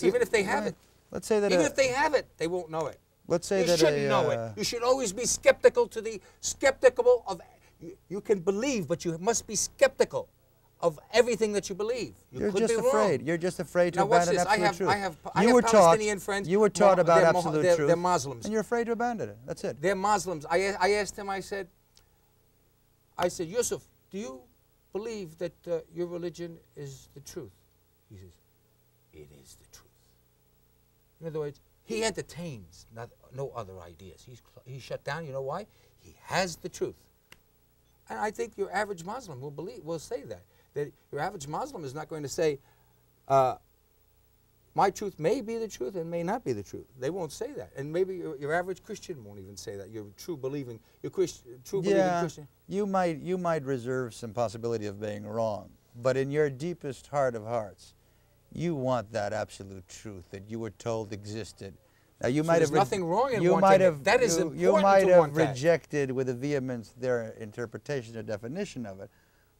Even if they have it. Let's say that even if they have it, they won't know it. Let's say you that shouldn't know it. You should always be skeptical of. You can believe, but you must be skeptical of everything that you believe. You're just afraid. You're just afraid to now abandon watch this. absolute truth. I have Palestinian friends. You were taught about absolute truth. They're Muslims. And you're afraid to abandon it. That's it. They're Muslims. I asked him, I said, Yusuf, do you believe that your religion is the truth? He says, it is the truth. In other words, he entertains no other ideas. He's shut down. You know why? He has the truth. And I think your average Muslim will say that. That your average Muslim is not going to say, my truth may be the truth and may not be the truth. They won't say that. And maybe your average Christian won't even say that. Your true believing Christian. You might reserve some possibility of being wrong, but in your deepest heart of hearts, you want that absolute truth that you were told existed. Now you might have nothing wrong in wanting it. That is important to want that. You might have rejected with a vehemence their interpretation or definition of it,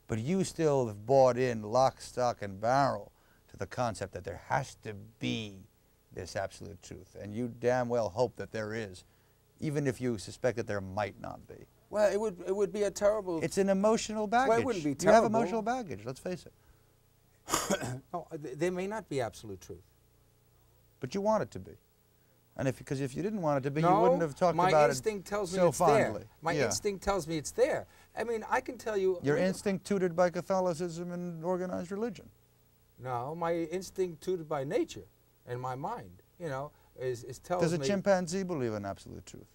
but you still have bought in lock, stock, and barrel to the concept that there has to be this absolute truth, and you damn well hope that there is, even if you suspect that there might not be. Well, it would be a terrible. It's an emotional baggage. Well, it wouldn't be terrible. You have emotional baggage. Let's face it. No, there may not be absolute truth. But you want it to be. And because if you didn't want it to be, no, you wouldn't have talked about it my instinct tells me so it's fondly. there. My instinct tells me it's there. I mean, I can tell you. Your instinct tutored by Catholicism and organized religion. No, my instinct tutored by nature and my mind, you know, is tells me. Does a chimpanzee believe in absolute truth?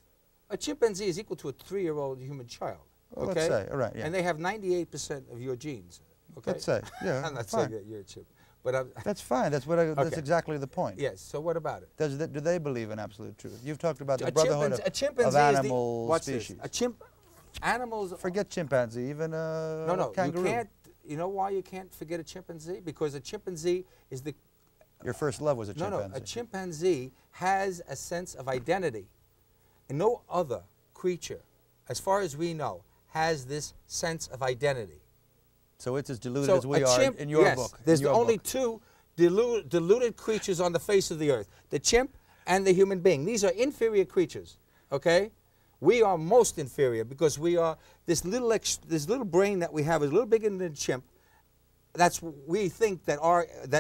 A chimpanzee is equal to a 3-year-old human child. Well, okay? let's say, all right, yeah. And they have 98% of your genes. Okay? Let's say, yeah. I'm not fine. saying that you're a chimp. But that's fine. That's what. That's exactly the point. Yes. So what about it? Do they believe in absolute truth? You've talked about the brotherhood of animal species. Animals. Forget chimpanzee. Even kangaroo. You can't. You know why you can't forget a chimpanzee? Because a chimpanzee is the. Your first love was a chimpanzee. No. A chimpanzee has a sense of identity, and no other creature, as far as we know, has this sense of identity. So it's as deluded as we are in your book. There's only two deluded creatures on the face of the earth, the chimp and the human being. These are inferior creatures, okay? We are most inferior because we are, this little brain that we have is a little bigger than the chimp. We think that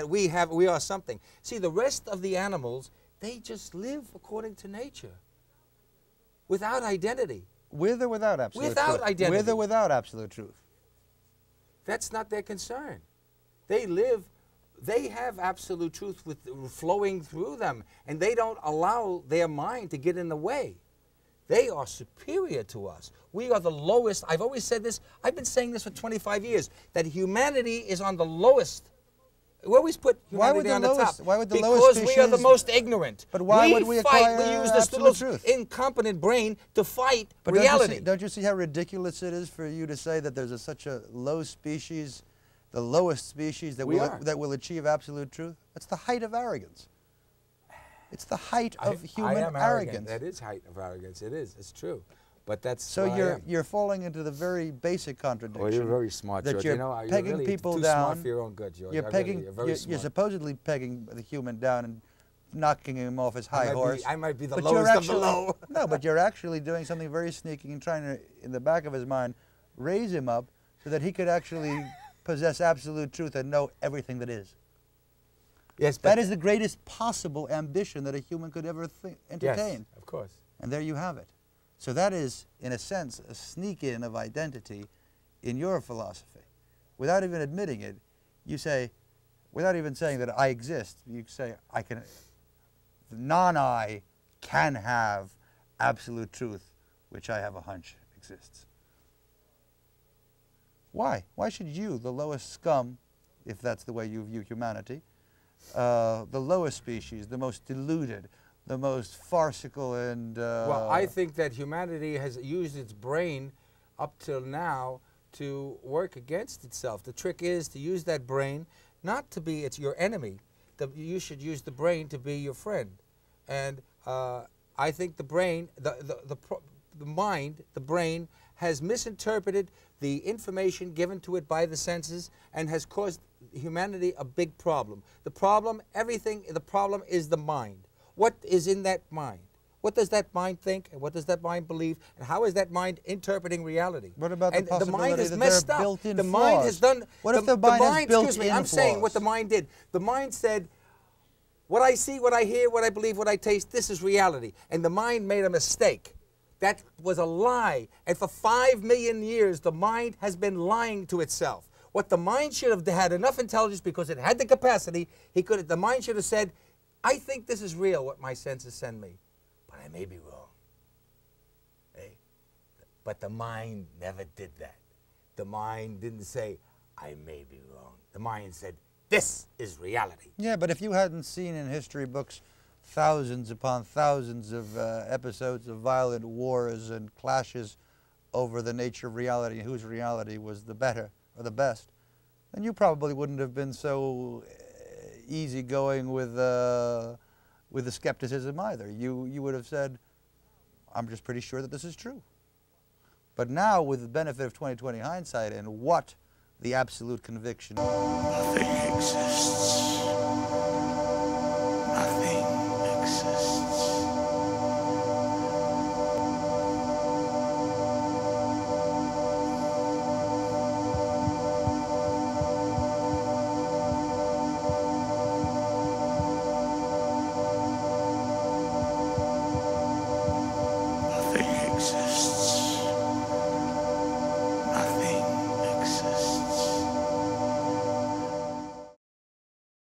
we are something. See, the rest of the animals, they just live according to nature, without identity. With or without absolute truth? Without identity. With or without absolute truth? That's not their concern. They have absolute truth flowing through them, and they don't allow their mind to get in the way. They are superior to us. We are the lowest. I've always said this. I've been saying this for 25 years, that humanity is on the lowest. We always put humanity on the top. Why would the lowest species? Because we are the most ignorant. But why would we acquire We use this absolute little truth? incompetent brain to fight reality. Don't you see how ridiculous it is for you to say that there's such a low species, the lowest species that will achieve absolute truth? That's the height of arrogance. It's the height of human arrogance. That is height of arrogance. It is. It's true. But that's so you're falling into the very basic contradiction. Well, you're very smart, George. You're pegging really people too down. Smart for your own good, George. You're supposedly pegging the human down and knocking him off his high horse. I might be the lowest of the low. No, but you're actually doing something very sneaky and trying to, in the back of his mind, raise him up so that he could actually possess absolute truth and know everything that is. Yes, that is the greatest possible ambition that a human could ever entertain. Yes, of course. And there you have it. So that is, in a sense, a sneak-in of identity in your philosophy. Without even admitting it, you say, without even saying that I exist, you say, non-I can have absolute truth, which I have a hunch exists. Why? Why should you, the lowest scum, if that's the way you view humanity, the lowest species, the most deluded, the most farcical and... well, I think that humanity has used its brain up till now to work against itself. The trick is to use that brain not to be your enemy. You should use the brain to be your friend. And I think the brain, the mind, the brain has misinterpreted the information given to it by the senses and has caused humanity a big problem. The problem is the mind. What is in that mind? What does that mind think, and what does that mind believe, and how is that mind interpreting reality? What about and the possibility mind has that messed there are up. built-in The flaws? mind has done. What if the mind has built-in excuse me, I'm saying what the flaws? mind did. The mind said, what I see, what I hear, what I believe, what I taste, this is reality. And the mind made a mistake. That was a lie. And for 5 million years, the mind has been lying to itself. What the mind should have had enough intelligence, because it had the capacity, the mind should have said, I think this is real, what my senses send me. But I may be wrong. But the mind never did that. The mind didn't say, I may be wrong. The mind said, this is reality. Yeah, but if you hadn't seen in history books thousands upon thousands of episodes of violent wars and clashes over the nature of reality and whose reality was the better or the best, then you probably wouldn't have been so easygoing with the skepticism either. You would have said, I'm just pretty sure that this is true. But now, with the benefit of 20/20 hindsight and what the absolute conviction... Nothing exists.